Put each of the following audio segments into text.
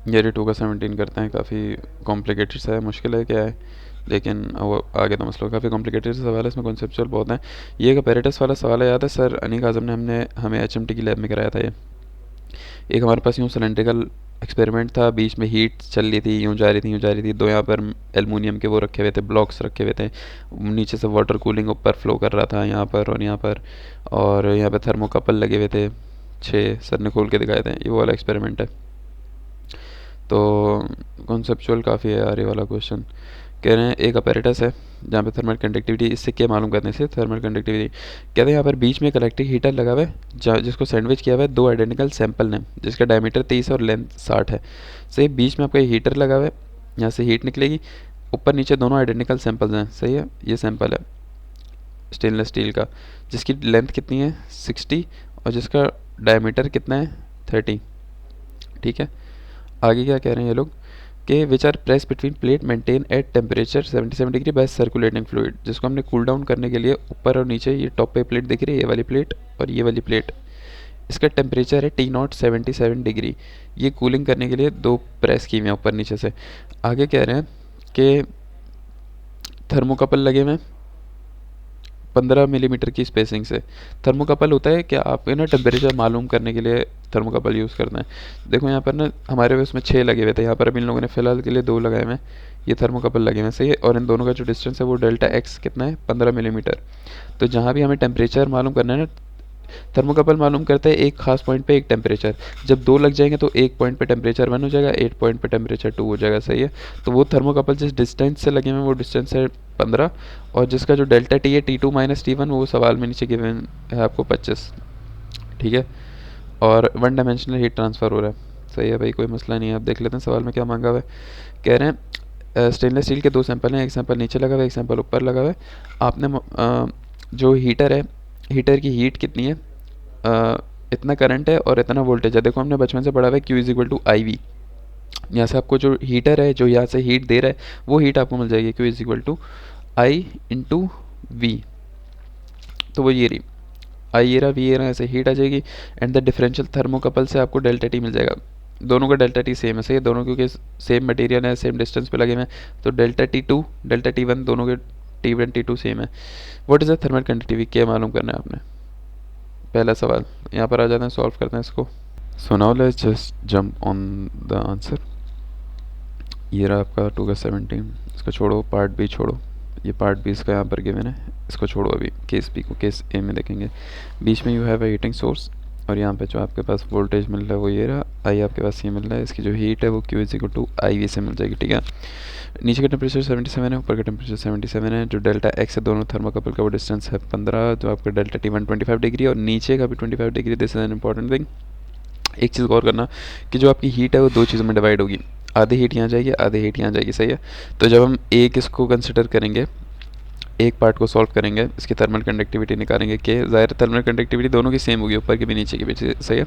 ये 2 का 17 करते हैं, काफ़ी कॉम्प्लिकेटेड सा है, मुश्किल है क्या है, लेकिन वो आगे तो मसला काफ़ी कॉम्प्लिकेटेड सवाल है, इसमें कॉन्सेप्चुअल बहुत हैं। ये एक अपैरेटस वाला सवाल है, याद है सर अनिक आज़म ने हमने हमें एचएमटी की लैब में कराया था ये। एक हमारे पास यूँ सिलेंड्रिकल एक्सपेरिमेंट था, बीच में हीट चल रही थी, यूँ जा रही थी यूँ जा रही थी, दो यहाँ पर एलुमिनियम के वो रखे हुए थे, ब्लॉक्स रखे हुए थे, नीचे से वाटर कूलिंग ऊपर फ्लो कर रहा था यहाँ पर और यहाँ पर, और यहाँ पर थर्मोकपल लगे हुए थे 6, सर ने खोल के दिखाए थे, ये वो वाला एक्सपेरिमेंट है। तो कॉन्सेप्चुअल काफ़ी है यार ये वाला क्वेश्चन। कह रहे हैं एक अपैरेटस है जहाँ पे थर्मल कंडक्टिविटी, इससे क्या मालूम करने से थर्मल कंडक्टिविटी, कहते हैं यहाँ पर बीच में एक इलेक्ट्रिक हीटर लगा हुआ है जिसको सैंडविच किया हुआ है दो आइडेंटिकल सैंपल ने, जिसका डायमीटर 30 और लेंथ 60 है। सही, बीच में आपका ये हीटर लगा हुआ है, यहाँ से हीट निकलेगी, ऊपर नीचे दोनों आइडेंटिकल सैंपल्स हैं। सही है, ये सैंपल है स्टेनलेस स्टील का, जिसकी लेंथ कितनी है 60 और जिसका डायमीटर कितना है 30। ठीक है, आगे क्या कह रहे हैं ये लोग कि which are press between plate maintain at temperature 77 degree by circulating fluid, जिसको हमने कूल डाउन करने के लिए ऊपर और नीचे, ये टॉप पे प्लेट दिख रही है ये वाली प्लेट और ये वाली प्लेट, इसका टेम्परेचर है T0 77 डिग्री, ये कूलिंग करने के लिए दो प्रेस की हुई हैं ऊपर नीचे से। आगे कह रहे हैं कि थर्मोकपल लगे हुए हैं 15 मिलीमीटर की स्पेसिंग से। थर्मोकपल होता है क्या, आप ना टेम्परेचर मालूम करने के लिए थर्मोकपल यूज़ करना है। देखो यहाँ पर ना हमारे उसमें 6 लगे हुए थे, यहाँ पर अभी इन लोगों ने फ़िलहाल के लिए 2 लगाए हुए हैं, ये थर्मोकपल लगे हुए हैं। सही है, और इन दोनों का जो डिस्टेंस है वो डेल्टा एक्स कितना है 15 मिलीमीटर। तो जहाँ भी हमें टेम्परेचर मालूम करना है ना, थर्मोकपल मालूम करता है एक खास पॉइंट पे एक टेम्परेचर, जब दो लग जाएंगे तो एक पॉइंट पे टेम्परेचर 1 हो जाएगा, एक पॉइंट पे टेम्परेचर 2 हो जाएगा। सही है, तो वो थर्मोकपल जिस डिस्टेंस से लगे हुए हैं वो डिस्टेंस है 15, और जिसका जो डेल्टा टी है T2 माइनस T1 वो सवाल में नीचे गिवन है आपको 25। ठीक है, और वन डायमेंशनल हीट ट्रांसफ़र हो रहा है। सही है भाई, कोई मसला नहीं है। अब देख लेते हैं सवाल में क्या मांगा हुआ है। कह रहे हैं स्टेनलेस स्टील के दो सैंपल हैं, एक सैंपल नीचे लगा हुआ है एक सैंपल ऊपर लगा हुआ है। आपने जो हीटर है, हीटर की हीट कितनी है, इतना करंट है और इतना वोल्टेज है। देखो हमने बचपन से पढ़ा हुआ है Q is equal to I V, यहाँ से आपको जो हीटर है जो यहाँ से हीट दे रहा है वो हीट आपको मिल जाएगी Q is equal to I into V. तो वो ये रही आई, ये रहा वी, ये रहा, ऐसे हीट आ जाएगी एंड द डिफरेंशियल थर्मोकपल से आपको डेल्टा टी मिल जाएगा। दोनों का डेल्टा टी सेम है। सही है, दोनों क्योंकि सेम मटेरियल है, सेम डिस्टेंस पे लगे हुए हैं, तो डेल्टा T2 डेल्टा T1 दोनों के T1 T2 सेम है। What is the thermal conductivity, क्या मालूम करना है आपने। पहला सवाल यहाँ पर आ जाते हैं, सॉल्व करते हैं इसको। So now let's just jump on the answer. ये रहा आपका 2 का 17, इसको छोड़ो, पार्ट बी छोड़ो, ये पार्ट बी इसका यहाँ पर गिवन है, इसको छोड़ो, अभी केस बी को केस ए में देखेंगे। बीच में you have a heating source और यहाँ पे जो आपके पास वोल्टेज मिल रहा है वो ये रहा, आई आपके पास ये मिल रहा है, इसकी जो हीट है वो Q is equal to I V से मिल जाएगी। ठीक है, नीचे का टेम्परेचर 77 है, ऊपर का टेम्परेचर 77 है, जो डेल्टा एक्स है दोनों थर्मोकपल का वो डिस्टेंस है 15, जो आपका डेल्टा T1 25 डिग्री और नीचे का भी 25 degree. This is an important thing. एक चीज़ गौर करना कि जो आपकी हीट है वो दो चीज़ों में डिवाइड होगी, आधी हीट यहाँ जाएगी आधी हीट यहाँ जाएगी। सही है, तो जब हम एक इसको कंसिडर करेंगे, एक पार्ट को सॉल्व करेंगे, इसकी थर्मल कंडक्टिविटी निकालेंगे के, ज़ाहिर थर्मल कंडक्टिविटी दोनों की सेम होगी, ऊपर की भी नीचे की भी। सही है,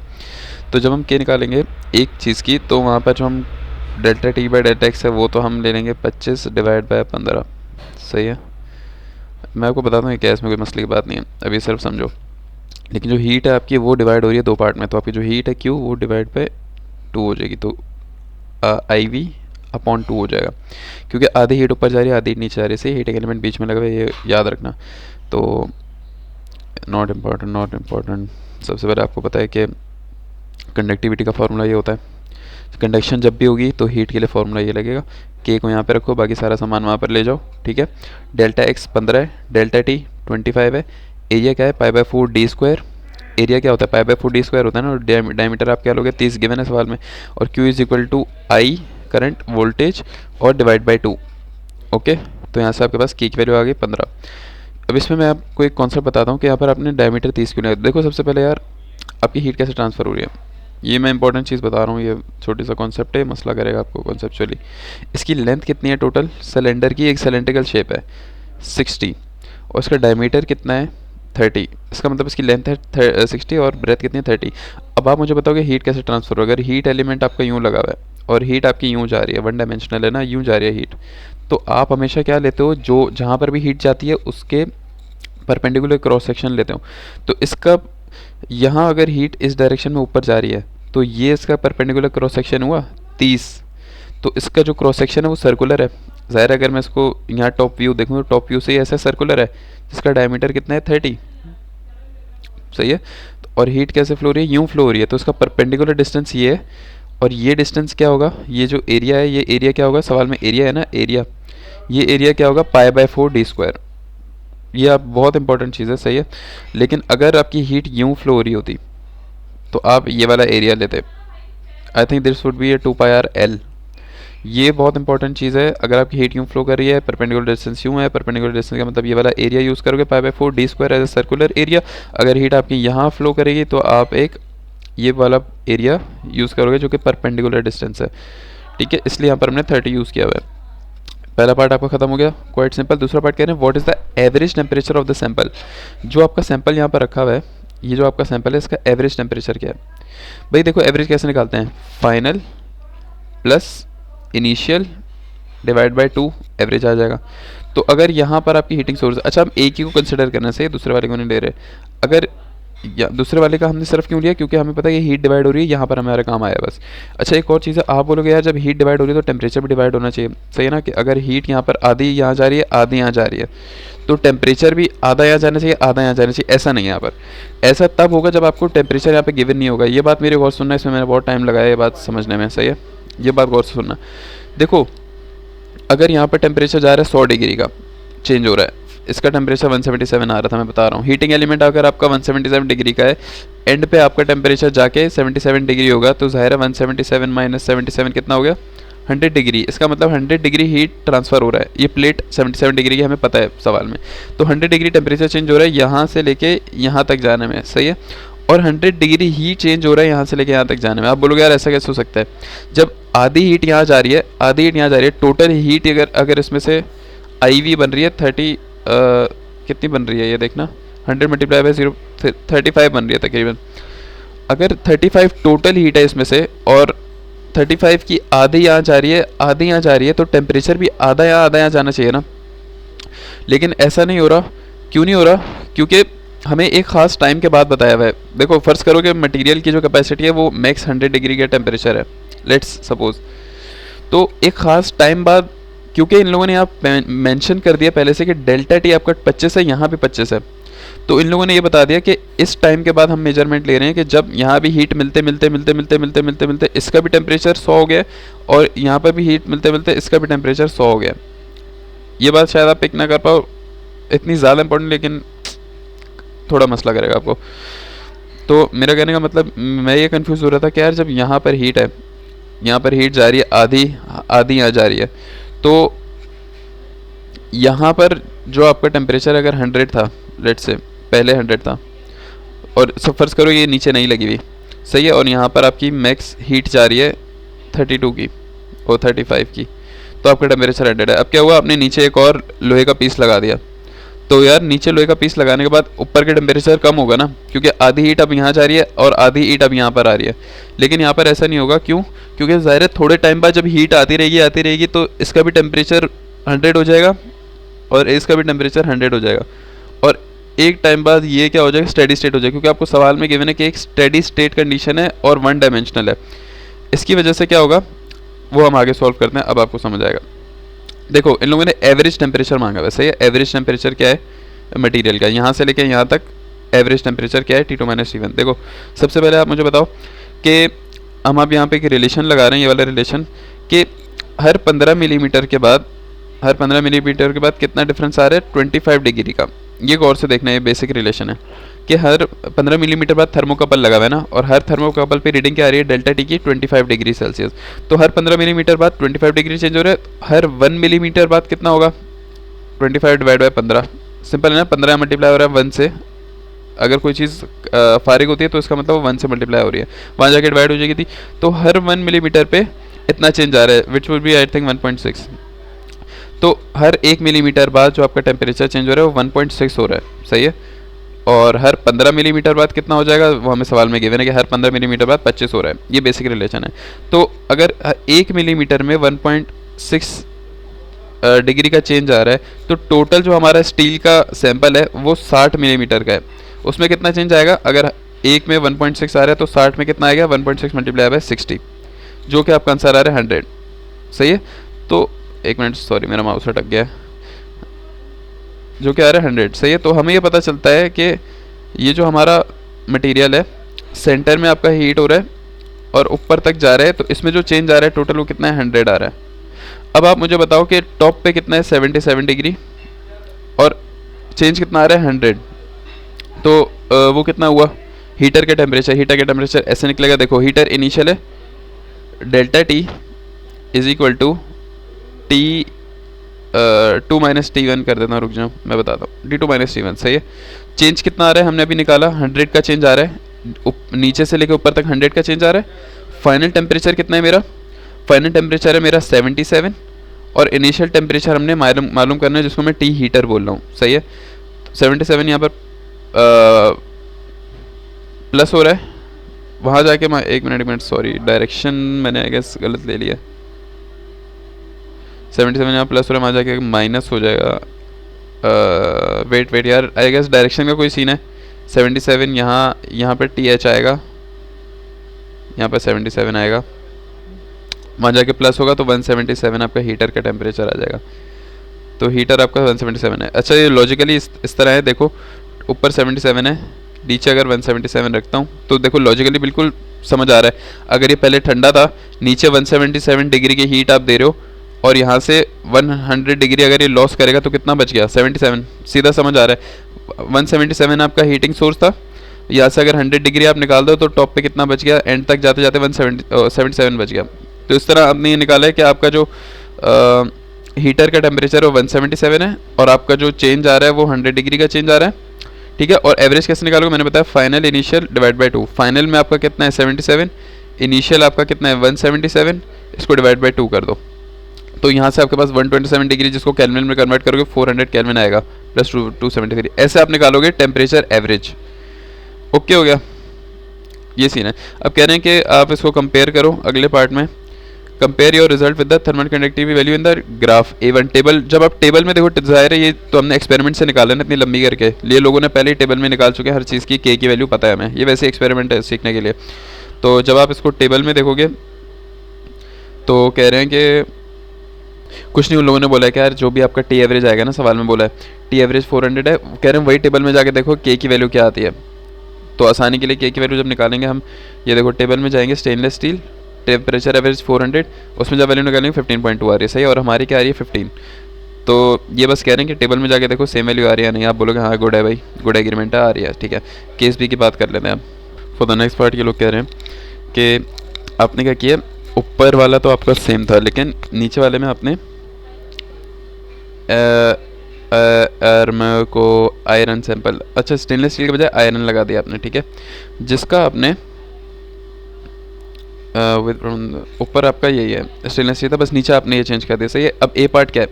तो जब हम के निकालेंगे एक चीज़ की, तो वहाँ पर जो हम delta T by delta x है वो तो हम ले लेंगे 25 डिवाइड बाय 15। सही है, मैं आपको बता दूँ ये क्या, इसमें कोई मसले की बात नहीं है, अभी सिर्फ समझो। लेकिन जो हीट है आपकी वो डिवाइड हो रही है दो पार्ट में, तो आपकी जो हीट है Q वो डिवाइड बाय 2 हो जाएगी, तो आई वी अपॉन 2 हो जाएगा, क्योंकि आधी हीट ऊपर जा रही है आधी हीट नीचे जा रही है। सही, हीटिंग एलिमेंट बीच में लगा हुआ है, ये याद रखना। तो नॉट इम्पॉर्टेंट, नॉट इम्पॉर्टेंट। सबसे पहले आपको पता है कि कंडक्टिविटी का फार्मूला ये होता है, कंडक्शन जब भी होगी तो हीट के लिए फार्मूला ये लगेगा, के को यहाँ पे रखो, बाकी सारा सामान वहाँ पर ले जाओ। ठीक है, डेल्टा एक्स 15 है, डेल्टा टी 25 है, एरिया क्या है π/4 डी स्क्वायर, एरिया क्या होता है π/4 डी स्क्वायर होता है ना, और डायमीटर आप क्या लोगे 30 गिवन है सवाल में, और Q is equal to I current voltage और डिवाइड बाई 2। ओके, तो यहाँ से आपके पास की वैल्यू आ गई 15। अब इसमें मैं आपको एक कॉन्सेप्ट बताता हूँ कि यहाँ पर आपने डायमीटर 30 क्यों नहीं। देखो सबसे पहले यार आपकी हीट कैसे ट्रांसफ़र हो रही है, ये मैं इंपॉर्टेंट चीज़ बता रहा हूँ, ये छोटी सा कॉन्सेप्ट है, मसला करेगा आपको कॉन्सेप्चुअली। इसकी लेंथ कितनी है टोटल, सिलेंडर की एक सिलेंड्रिकल शेप है 60, और इसका डायमीटर कितना है 30, इसका मतलब इसकी लेंथ है 60 और ब्रेथ कितनी है 30। अब आप मुझे बताओगे हीट कैसे ट्रांसफ़र हो, अगर हीट एलिमेंट आपका यूँ लगा हुआ है और हीट आपकी यूँ जा रही है, वन डायमेंशनल है ना, यूँ जा रही है हीट, तो आप हमेशा क्या लेते हो, जो जहाँ पर भी हीट जाती है उसके परपेंडिकुलर क्रॉस सेक्शन लेते हो। तो इसका यहाँ अगर हीट इस डायरेक्शन में ऊपर जा रही है तो ये इसका परपेंडिकुलर क्रॉस सेक्शन हुआ, 30। तो इसका जो क्रॉस सेक्शन है वो सर्कुलर है। ज़ाहिर है अगर मैं इसको यहाँ टॉप व्यू देखूँ तो टॉप व्यू से ही ऐसा सर्कुलर है जिसका डायमीटर कितना है 30। सही है। और हीट कैसे फ्लो हो रही है, यूँ फ्लो हो रही है, तो इसका परपेंडिकुलर डिस्टेंस ये है और ये डिस्टेंस क्या होगा, ये जो एरिया है ये एरिया क्या होगा, सवाल में एरिया है ना, एरिया, ये एरिया क्या होगा π/4d²। ये आप बहुत इंपॉर्टेंट चीज़ है। सही है। लेकिन अगर आपकी हीट यूँ फ्लो हो रही होती तो आप ये वाला एरिया लेते। I think this would be A 2πr/L। ये बहुत इंपॉर्टेंट चीज़ है। अगर आपकी हीट यूँ फ्लो कर रही है, परपेंडिकुलर डिस्टेंस यूँ है, परपेंडिकुलर डिस्टेंस का मतलब ये वाला एरिया यूज़ करोगे π/4d² as a circular area. अगर हीट आपकी यहाँ फ्लो करेगी तो आप एक ये वाला एरिया यूज़ करोगे जो कि परपेंडिकुलर डिस्टेंस है। ठीक है, इसलिए यहाँ पर हमने 30 यूज़ किया हुआ है। पहला पार्ट आपका खत्म हो गया, क्वाइट सिंपल। दूसरा पार्ट कह रहे हैं what is the average temperature of the sample. जो आपका सैंपल यहाँ पर रखा हुआ है, ये जो आपका सैंपल है इसका एवरेज टेम्परेचर क्या है। भाई देखो एवरेज कैसे निकालते हैं, final plus initial divide by 2 average आ जाएगा। तो अगर यहाँ पर आपकी हीटिंग सोर्स, अच्छा हम एक ही को कंसिडर करना चाहिए, दूसरे वाले को नहीं ले रहे। अगर या दूसरे वाले का हमने सिर्फ क्यों लिया, क्योंकि हमें पता है कि हीट डिवाइड हो रही है, यहाँ पर हमारा काम आया बस। अच्छा एक और चीज़ है, आप बोलोगे यार जब हीट डिवाइड हो रही है तो टेम्परेचर भी डिवाइड होना चाहिए। सही है ना, कि अगर हीट यहाँ पर आधी यहाँ जा रही है आधी यहाँ जा रही है तो टेम्परेचर भी आधा यहाँ जाना चाहिए आधा यहाँ जाना चाहिए। ऐसा नहीं है यहाँ पर, ऐसा तब होगा जब आपको टेम्परेचर यहाँ पे गिवन नहीं होगा। ये बात मेरे गौर से सुनना, इसमें मैंने बहुत टाइम लगाया ये बात समझने में। सही है, ये बात गौर से सुनना। देखो अगर यहाँ पर टेम्परेचर जा रहा है 100 डिग्री का चेंज हो रहा है, इसका टेम्परेचर 177 आ रहा था, मैं बता रहा हूँ। हीटिंग एलिमेंट अगर आपका 177 डिग्री का है, एंड पे आपका टेम्परेचर जाके 77 डिग्री होगा, तो ज़ाहिर है 177 माइनस 77 कितना हो गया, 100 डिग्री। इसका मतलब 100 डिग्री हीट ट्रांसफ़र हो रहा है। ये प्लेट 77 डिग्री की हमें पता है सवाल में, तो 100 डिग्री टेम्परेचर चेंज हो रहा है यहाँ से लेके यहाँ तक जाने में। सही है। और 100 डिग्री ही चेंज हो रहा है यहाँ से लेके यहाँ तक जाने में। आप बोलोगे यार ऐसा कैसे हो सकता है, जब आधी हीट यहाँ जा रही है आधी हीट यहाँ जा रही है, टोटल हीट अगर इसमें से IV बन रही है 30 कितनी बन रही है ये देखना, 100 मल्टीप्लाई बाई 0 35 बन रही है तकरीबन। अगर 35 टोटल हीट है इसमें से और 35 की आधी यहाँ जा रही है आधी यहाँ जा रही है, तो टेम्परेचर भी आधा यहाँ जाना चाहिए ना। लेकिन ऐसा नहीं हो रहा। क्यों नहीं हो रहा, क्योंकि हमें एक ख़ास टाइम के बाद बताया हुआ है। देखो फ़र्ज़ करो कि मटेरियल की जो कैपेसिटी है वो मैक्स 100 डिग्री का टेम्परेचर है, लेट्स सपोज। तो एक ख़ास टाइम बाद, क्योंकि इन लोगों ने यहाँ मेंशन कर दिया पहले से कि डेल्टा टी आपका 25 है, यहाँ भी 25 है, तो इन लोगों ने ये बता दिया कि इस टाइम के बाद हम मेजरमेंट ले रहे हैं कि जब यहाँ भी हीट मिलते मिलते इसका भी टेम्परेचर 100 हो गया और यहाँ पर भी हीट मिलते मिलते इसका भी टेम्परेचर 100 हो गया। ये बात शायद आप पिक ना कर पाओ, इतनी ज़्यादा इंपॉर्टेंट, लेकिन थोड़ा मसला करेगा आपको। तो मेरा कहने का मतलब, मैं ये कंफ्यूज हो रहा था कि यार जब यहाँ पर हीट है, यहाँ पर हीट जा रही है आधी यहाँ जा रही है, तो यहाँ पर जो आपका टेम्परेचर अगर 100 था, लेट से पहले 100 था, और सब फर्ज करो ये नीचे नहीं लगी हुई, सही है, और यहाँ पर आपकी मैक्स हीट जा रही है 32 की और 35 की, तो आपका टेम्परेचर 100 है। अब क्या हुआ, आपने नीचे एक और लोहे का पीस लगा दिया, तो यार नीचे लोहे का पीस लगाने के बाद ऊपर के टेम्परेचर कम होगा ना, क्योंकि आधी हीट अब यहाँ जा रही है और आधी हीट अब यहाँ पर आ रही है। लेकिन यहाँ पर ऐसा नहीं होगा, क्यों, क्योंकि ज़ाहिर है थोड़े टाइम बाद जब हीट आती रहेगी तो इसका भी टेम्परेचर 100 हो जाएगा और इसका भी टेम्परेचर 100 हो जाएगा, और एक टाइम बाद ये क्या हो जाएगा, स्टेडी स्टेट हो जाएगा, क्योंकि आपको सवाल में गिवन है कि एक स्टेडी स्टेट कंडीशन है और 1 डायमेंशनल है। इसकी वजह से क्या होगा वो हम आगे सॉल्व करते हैं, अब आपको समझ आएगा। देखो इन लोगों ने एवरेज टेम्परेचर मांगा, वैसे ये एवरेज टेम्परेचर क्या है मटेरियल का, यहाँ से लेके यहाँ तक एवरेज टेम्परेचर क्या है, T2 - T1। देखो सबसे पहले आप मुझे बताओ कि हम अब यहाँ पे एक रिलेशन लगा रहे हैं, ये वाला रिलेशन, कि हर 15 मिलीमीटर के बाद कितना डिफरेंस आ रहा है, 25 डिग्री का। ये गौर से देखना, ये बेसिक रिलेशन है कि हर 15 मिलीमीटर बाद थर्मोकपल लगा हुआ है ना, और हर थर्मोकपल पे रीडिंग क्या आ रही है, डेल्टा टी की 25 डिग्री सेल्सियस। तो हर 15 मिलीमीटर बाद 25 डिग्री चेंज हो रहा है, हर 1 मिलीमीटर बाद कितना होगा, 25 डिवाइड बाई 15, सिंपल है ना, 15 मल्टीप्लाई हो रहा है 1 से। अगर कोई चीज़ फारिग होती है तो इसका मतलब वो 1 से मल्टीप्लाई हो रही है, वहाँ जाके डिवाइड हो जाएगी थी। तो हर 1 मिलीमीटर पे इतना चेंज आ रहा है, which would be I think 1.6। तो हर 1 मिलीमीटर बाद जो आपका टेम्परेचर चेंज हो रहा है वो 1.6 हो रहा है, सही है। और हर 15 मिलीमीटर बाद कितना हो जाएगा, वो हमें सवाल में गिवन है कि हर 15 मिलीमीटर बाद 25 हो रहा है। ये बेसिक रिलेशन है। तो अगर 1 मिलीमीटर में 1.6 डिग्री का चेंज आ रहा है, तो टोटल जो हमारा स्टील का सैंपल है वो 60 मिलीमीटर का है, उसमें कितना चेंज आएगा, अगर 1 में 1.6 आ रहा है तो 60 में कितना आएगा, 1.6 मल्टीप्लाई बाय 60, जो कि आपका आंसर आ रहा है 100। सही है, तो एक मिनट, सॉरी मेरा माउस अटक गया, जो कि आ रहा है 100। सही है, तो हमें ये पता चलता है कि ये जो हमारा मटेरियल है सेंटर में आपका हीट हो रहा है और ऊपर तक जा रहा है, तो इसमें जो चेंज आ रहा है टोटल वो कितना है, 100 आ रहा है। अब आप मुझे बताओ कि टॉप पे कितना है, 77 डिग्री, और चेंज कितना आ रहा है, 100। तो वो कितना हुआ, हीटर का टेम्परेचर ऐसे निकलेगा। देखो हीटर इनिशियल है, delta T is equal to T 2 minus T1 कर देता हूँ, रुक जाओ मैं बताता हूँ, D2 माइनस T1। सही है, चेंज कितना आ रहा है हमने अभी निकाला, 100 का चेंज आ रहा है, नीचे से लेकर ऊपर तक 100 का चेंज आ रहा है। फाइनल टेम्परेचर कितना है मेरा, फाइनल टेम्परेचर है मेरा 77, और इनिशियल टेम्परेचर हमने मालूम करना है जिसको मैं टी हीटर बोल रहा हूँ। सही है, 77 यहाँ पर प्लस हो रहा है, वहाँ जाके मैं एक मिनट सॉरी डायरेक्शन मैंने आई गेस गलत ले लिया, 77 यहाँ प्लस हो रहा है, वहाँ जाके माइनस हो जाएगा। वेट यार, आई गेस डायरेक्शन का कोई सीन है। 77 यहाँ पर TH आएगा, यहाँ पर 77 आएगा, वहाँ जाके प्लस होगा तो 177 आपका हीटर का टेम्परेचर आ जाएगा। तो हीटर आपका 177 है। अच्छा ये लॉजिकली इस तरह है, देखो ऊपर 77 है, नीचे अगर 177 रखता हूँ तो देखो लॉजिकली बिल्कुल समझ आ रहा है। अगर ये पहले ठंडा था, नीचे 177 डिग्री की हीट आप दे रहे हो, और यहाँ से 100 डिग्री अगर ये लॉस करेगा तो कितना बच गया, 77। सीधा समझ आ रहा है, 177 आपका हीटिंग सोर्स था, यहाँ से अगर 100 डिग्री आप निकाल दो तो टॉप पे कितना बच गया, एंड तक जाते जाते 177 बच गया। तो इस तरह आपने ये निकाला है कि आपका जो हीटर का टेम्परेचर है वो 177 है, और आपका जो चेंज आ रहा है वो 100 डिग्री का चेंज आ रहा है। ठीक है, और एवरेज कैसे निकालोगे, मैंने बताया final initial divide by 2। Final में आपका कितना है 77, इनिशियल आपका कितना है 177, इसको डिवाइड बाई 2 कर दो, तो यहाँ से आपके पास 127 डिग्री, जिसको कैलविन में कन्वर्ट करोगे 400 कैलविन आएगा, प्लस 273। ऐसे आप निकालोगे टेम्परेचर एवरेज। ओके हो गया, ये सीन है। अब कह रहे हैं कि आप इसको कंपेयर करो अगले पार्ट में, compare your result with the thermal conductivity value in the graph A1 table. जब आप टेबल में देखो, जाहिर है ये तो हमने एक्सपेरिमेंट से निकाला ना इतनी लंबी करके, ये लोगों ने पहले ही टेबल में निकाल चुके हैं हर चीज़ की, K की वैल्यू पता है हमें, ये वैसे एक्सपेरिमेंट है सीखने के लिए। तो जब आप इसको टेबल में देखोगे तो कह रहे हैं कि कुछ नहीं, उन लोगों ने बोला है कि यार जो भी आपका टी एवरेज आएगा ना, सवाल में बोला है टी एवरेज 400 है, कह रहे हैं वही टेबल में जाके देखो K की वैल्यू क्या आती है। तो आसानी के लिए K की वैल्यू जब निकालेंगे हम, ये देखो टेबल में जाएंगे, स्टेनलेस स्टील टेम्परेचर एवरेज 400, उसमें जब वैल्यू निकालेंगे 15.2 आ रही है। सही, और हमारी क्या आ रही है 15। तो ये बस कह रहे हैं कि टेबल में जाके देखो सेम वैल्यू आ रही है नहीं, आप बोलोगे हाँ गुड है भाई, गुड एग्रीमेंट है, आ रही है, ठीक है। केस बी की बात कर लेते हैं अब। फॉर द नेक्स्ट पार्ट ये लोग कह रहे हैं कि आपने क्या किया, ऊपर वाला तो आपका सेम था, लेकिन नीचे वाले में आपने को आयरन सैंपल, अच्छा स्टेनलेस स्टील के बजाय आयरन लगा दिया आपने, ठीक है, जिसका आपने ऊपर आपका यही है स्टेनलेस स्टील था, बस नीचे आपने ये चेंज कर दिया। सही है, अब ए पार्ट क्या है,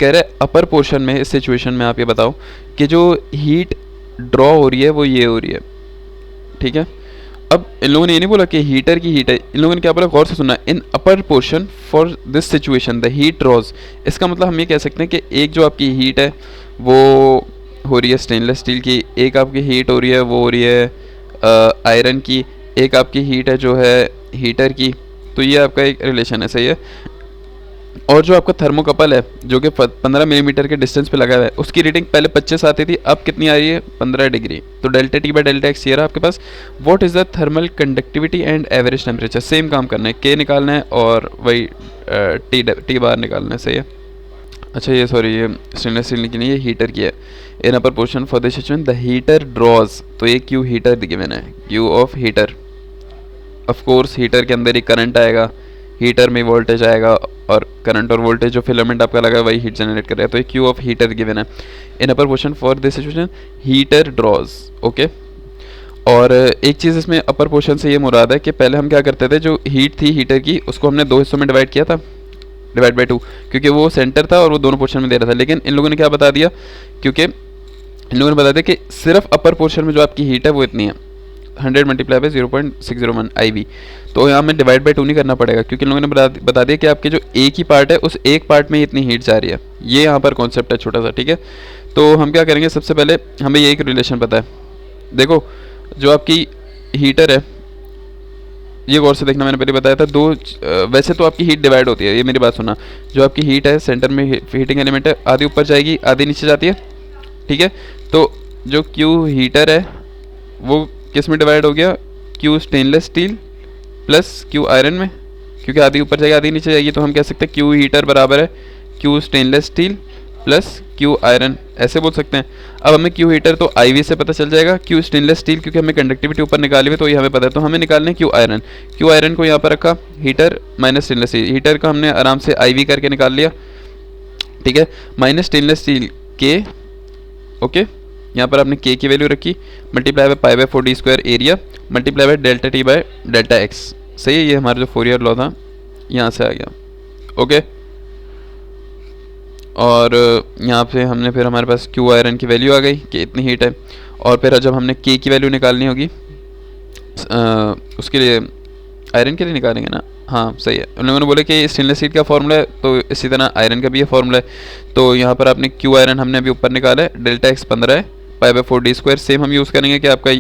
कह रहे अपर पोर्शन में इस सिचुएशन में आप ये बताओ कि जो हीट ड्रॉ हो रही है वो ये हो रही है, ठीक है। अब इन लोगों ने ये नहीं बोला कि हीटर की हीट है, इन लोगों ने क्या बोला, गौर से सुनना, in upper portion for this situation the heat draws. इसका मतलब हम ये कह सकते हैं कि एक जो आपकी हीट है वो हो रही है स्टेनलेस स्टील की, एक आपकी हीट हो रही है वो हो रही है आयरन की, एक आपकी हीट है जो है हीटर की। तो ये आपका एक रिलेशन है। सही है, और जो आपका थर्मोकपल है जो कि 15 मिलीमीटर के डिस्टेंस पे लगा हुआ है, उसकी रीडिंग पहले 25 आती थी, अब कितनी आ रही है 15 डिग्री। तो delta T by delta X ये रहा आपके पास। What is the thermal conductivity and average temperature, same काम करना है, के निकालना है और वही टी बार निकालना है। सही है, अच्छा ये सॉरी ये स्टेनलेस स्टील की नहीं, ये हीटर की है। In upper portion for this situation the heater draws, तो ये क्यू हीटर दिखे मैंने, Q of heater, of course heater के अंदर ही करंट आएगा, हीटर में वोल्टेज आएगा, और करंट और वोल्टेज जो फिलामेंट आपका लगा है वही हीट जनरेट कर रहा है। तो ये क्यू ऑफ हीटर गिवन है। In upper portion for this situation heater draws, okay. और एक चीज़ इसमें अपर पोर्शन से ये मुराद है कि पहले हम क्या करते थे, जो हीट थी हीटर की उसको हमने दो हिस्सों में डिवाइड किया था, डिवाइड बाई 2, क्योंकि वो सेंटर था और वो दोनों पोर्शन में दे रहा था। लेकिन इन लोगों ने क्या बता दिया, क्योंकि इन लोगों ने बता दिया कि सिर्फ अपर पोर्शन में जो आपकी हीट है वो इतनी है, 100 मल्टीप्लाई बाई 0.601 IV। तो यहाँ में डिवाइड बाई 2 नहीं करना पड़ेगा, क्योंकि इन लोगों ने बता दिया कि आपके जो एक ही पार्ट है उस एक पार्ट में इतनी हीट जा रही है। ये यहाँ पर कॉन्सेप्ट है छोटा सा, ठीक है। तो हम क्या करेंगे, सबसे पहले हमें ये एक रिलेशन पता है। देखो जो आपकी हीटर है ये गौर से देखना, मैंने पहले बताया था दो वैसे तो आपकी हीट डिवाइड होती है, ये मेरी बात सुना। जो आपकी हीट है सेंटर में हीटिंग एलिमेंट है, आधी ऊपर जाएगी आधी नीचे जाती है, ठीक है। तो जो क्यू हीटर है वो किस में डिवाइड हो गया, Q stainless steel plus Q iron में, क्योंकि आधी ऊपर जाएगी आधी नीचे जाएगी, तो हम कह सकते हैं क्यू हीटर बराबर है Q stainless steel plus Q iron, ऐसे बोल सकते हैं। अब हमें क्यू हीटर तो IV से पता चल जाएगा, क्यू स्टेनलेस स्टील क्योंकि हमें कंडक्टिविटी ऊपर निकाली हुई तो ये हमें पता है, तो हमें निकालने हैं क्यू आयरन को यहाँ पर रखा, heater minus stainless steel, heater का हमने आराम से IV करके निकाल लिया, ठीक है, माइनस स्टेनलेस स्टील के, ओके, यहाँ पर आपने के की वैल्यू रखी, multiply by pi by 4d² area multiply by delta T by delta x, सही है। ये हमारा जो फोरियर लॉ था यहाँ से आ गया, ओके। और यहाँ पे हमने फिर हमारे पास क्यू आयरन की वैल्यू आ गई कि इतनी हीट है, और फिर जब हमने के की वैल्यू निकालनी होगी उसके लिए आयरन के लिए निकालेंगे ना, हाँ सही है। उन लोगों ने बोले कि स्टेनलेस स्टील का फॉर्मूला है तो इसी तरह आयरन का भी ये फॉर्मूला है, तो यहाँ पर आपने क्यू आयरन हमने अभी ऊपर निकाला है, डेल्टा एक्स 15 है, पाई बाय 4d², सेम हम यूज़ करेंगे कि आपका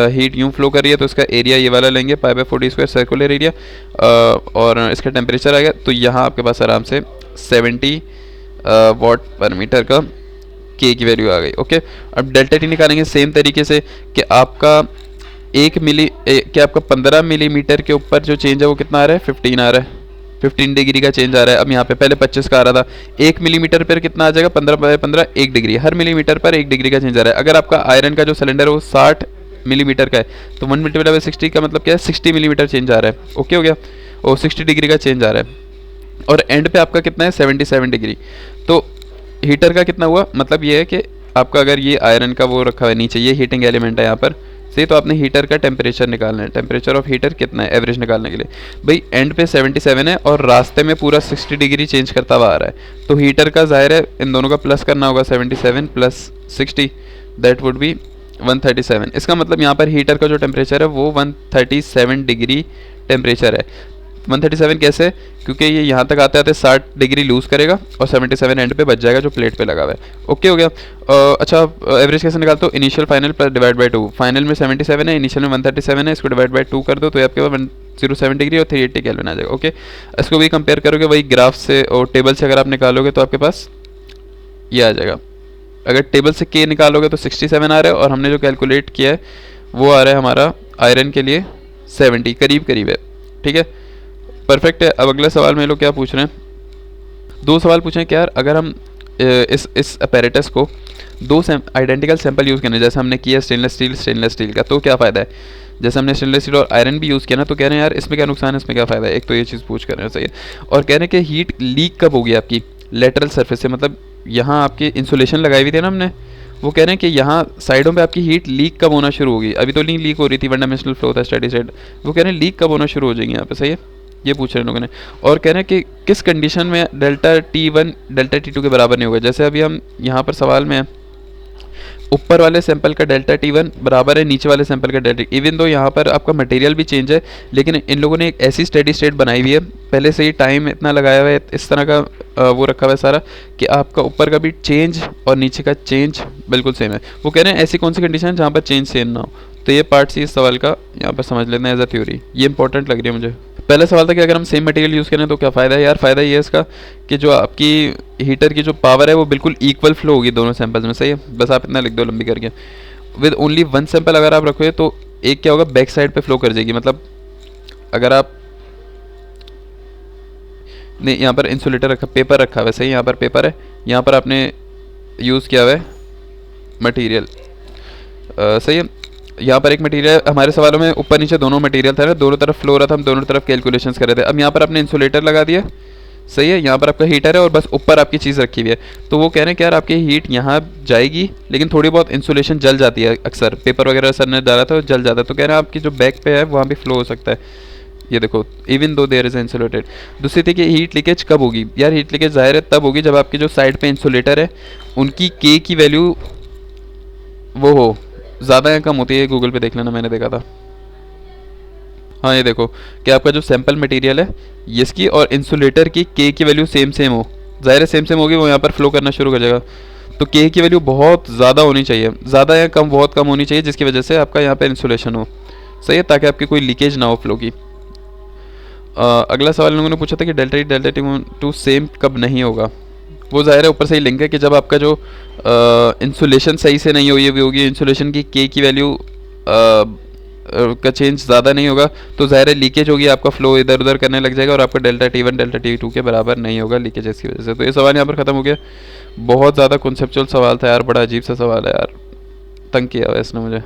हीट यूँ फ्लो कर रही है तो इसका एरिया ये वाला लेंगे, pi by 4d² circular area, और इसका टेम्परेचर आ गया, तो यहाँ आपके पास आराम से 70 वाट पर मीटर का के की वैल्यू आ गई, ओके। अब डेल्टा टी निकालेंगे सेम तरीके से कि आपका 15 मिलीमीटर के ऊपर जो चेंज है वो कितना आ रहा है, 15 आ रहा है, 15 डिग्री का चेंज आ रहा है। अब यहाँ पे पहले 25 का आ रहा था, 1 मिलीमीटर पर कितना आ जाएगा, 15 बाय 15 1 डिग्री, हर मिलीमीटर पर 1 डिग्री का चेंज आ रहा है। अगर आपका आयरन का जो सिलेंडर है वो 60 मिलीमीटर का है तो 1 मल्टीप्लाई बाय 60 का मतलब क्या है, 60 मिलीमीटर चेंज आ रहा है, ओके हो गया, और 60 डिग्री का चेंज आ रहा है, और एंड पे आपका कितना है 77 डिग्री। तो हीटर का कितना हुआ, मतलब ये है कि आपका अगर ये आयरन का वो रखा है नीचे, ये हीटिंग एलिमेंट है यहाँ पर, सही, तो आपने हीटर का टेम्परेचर निकालना है, टेम्परेचर ऑफ हीटर कितना है एवरेज निकालने के लिए, भाई एंड पे 77 है और रास्ते में पूरा 60 डिग्री चेंज करता हुआ आ रहा है, तो हीटर का जाहिर है इन दोनों का प्लस करना होगा, 77 प्लस 60 दैट वुड बी 137। इसका मतलब यहाँ पर हीटर का जो टेम्परेचर है वो 137 डिग्री टेम्परेचर है। 137 कैसे, क्योंकि ये यहाँ तक आते आते 60 डिग्री लूज़ करेगा और 77 एंड पे बच जाएगा जो प्लेट पे लगा हुआ है, ओके हो गया। अच्छा, एवरेज कैसे निकालते हो, इनिशियल फाइनल पर डिवाइड बाय 2, फाइनल में 77 है, इनिशियल में 137 है, इसको डिवाइड बाय 2 कर दो तो आपके पास 107 डिग्री और 380 केल्विन आ जाएगा, ओके। इसको भी कंपेयर करोगे वही ग्राफ से और टेबल से अगर आप निकालोगे तो आपके पास ये आ जाएगा, अगर टेबल से के निकालोगे तो 67 आ रहा है और हमने जो कैलकुलेट किया है वो आ रहा है हमारा आयरन के लिए 70, करीब करीब है, ठीक है, परफेक्ट है। अब अगला सवाल में लोग क्या पूछ रहे हैं, दो सवाल पूछे हैं कि यार अगर हम इस अपैरेटस को दो आइडेंटिकल सैंपल यूज़ करने जैसे हमने किया स्टेनलेस स्टील का, तो क्या फ़ायदा है, जैसे हमने स्टेनलेस स्टील और आयरन भी यूज़ किया ना, तो कह रहे हैं यार इसमें क्या नुकसान है, इसमें क्या फ़ायदा है, एक तो ये चीज़ पूछ कर रहे हैं, सही है। और कह रहे हैं कि हीट लीक कब होगी आपकी लेटरल सरफेस से, मतलब यहाँ आपकी इंसुलेशन लगाई हुई थी ना हमने, वो कह रहे हैं कि यहाँ साइडों पे आपकी हीट लीक कब होना शुरू होगी, अभी तो नहीं लीक हो रही थी, वन डायमेंशनल फ्लो था स्टेडी स्टेट, वो कह रहे हैं लीक कब होना शुरू हो जाएंगे यहाँ पे, सही है, ये पूछ रहे हैं लोगों ने। और कह रहे हैं कि किस कंडीशन में डेल्टा T1 डेल्टा T2 के बराबर नहीं होगा, जैसे अभी हम यहाँ पर सवाल में ऊपर वाले सैंपल का डेल्टा T1 बराबर है नीचे वाले सैंपल का डेल्टा, इवन दो यहाँ पर आपका मटेरियल भी चेंज है, लेकिन इन लोगों ने एक ऐसी स्टेडी स्टेट बनाई हुई है, पहले से ही टाइम इतना लगाया हुआ है, इस तरह का वो रखा हुआ है सारा कि आपका ऊपर का भी चेंज और नीचे का चेंज बिल्कुल सेम है। वो कह रहे हैं ऐसी कौन सी कंडीशन है जहाँ पर चेंज सेम ना हो, तो ये पार्ट सी इस सवाल का यहाँ पर समझ लेते हैं एज अ थ्योरी, ये इंपॉर्टेंट लग रही है मुझे। पहला सवाल था कि अगर हम सेम मटेरियल यूज़ करें तो क्या फ़ायदा है, यार फ़ायदा ये है इसका कि जो आपकी हीटर की जो पावर है वो बिल्कुल इक्वल फ्लो होगी दोनों सैंपल्स में, सही है, बस आप इतना लिख दो लंबी करके। विद ओनली वन सैंपल अगर आप रखोगे तो एक क्या होगा, बैक साइड पे फ्लो कर जाएगी, मतलब अगर आप नहीं यहाँ पर इंसुलेटर रखा, पेपर रखा हुआ है, सही, यहाँ पर पेपर है, यहाँ पर आपने यूज़ किया हुआ है मटीरियल, सही है, यहाँ पर एक मटेरियल, हमारे सवालों में ऊपर नीचे दोनों मटेरियल था ना, दोनों तरफ फ्लो रहा था, हम दोनों तरफ कैलकुलेशंस कर रहे थे। अब यहाँ पर आपने इंसुलेटर लगा दिया, सही है, यहाँ पर आपका हीटर है और बस ऊपर आपकी चीज़ रखी हुई है, तो वो कह रहे हैं कि यार आपकी हीट यहाँ जाएगी लेकिन थोड़ी बहुत इंसुलेशन जल जाती है, अक्सर पेपर वगैरह सर ने डाला था जल जाता है, तो कह रहे हैं आपकी जो बैक पे है वहाँ भी फ्लो हो सकता है, ये देखो even though there is insulated. दूसरी थी कि हीट लीकेज कब होगी, यार हीट लीकेज जाहिर है तब होगी जब आपकी जो साइड पे इंसुलेटर है उनकी के की वैल्यू वो हो ज़्यादा या कम होती है, गूगल पे देख लेना, मैंने देखा था। हाँ ये देखो कि आपका जो सैंपल मटेरियल है इसकी और इंसुलेटर की के की वैल्यू सेम हो, ज़ाहिर है सेम होगी, वो यहाँ पर फ्लो करना शुरू कर जाएगा, तो के की वैल्यू बहुत ज़्यादा होनी चाहिए, ज़्यादा या कम बहुत कम होनी चाहिए, जिसकी वजह से आपका यहाँ पर इंसुलेशन हो, सही है, ताकि आपकी कोई लीकेज ना हो फ्लो की, अगला सवाल इन लोगों ने पूछा था कि delta T delta T two same कब नहीं होगा। वो ज़ाहिर है ऊपर से ही लिंक है कि जब आपका जो इंसुलेशन सही से नहीं हुई होगी, इंसुलेशन की के की वैल्यू का चेंज ज़्यादा नहीं होगा, तो ज़ाहिर है लीकेज होगी, आपका फ्लो इधर उधर करने लग जाएगा और आपका delta T one delta T two के बराबर नहीं होगा लीकेजेस की वजह से। तो ये सवाल यहाँ पर ख़त्म हो गया। बहुत ज़्यादा कॉन्सेप्चुअल सवाल था यार, बड़ा अजीब सा सवाल है यार, तंग किया हुआ इसने मुझे।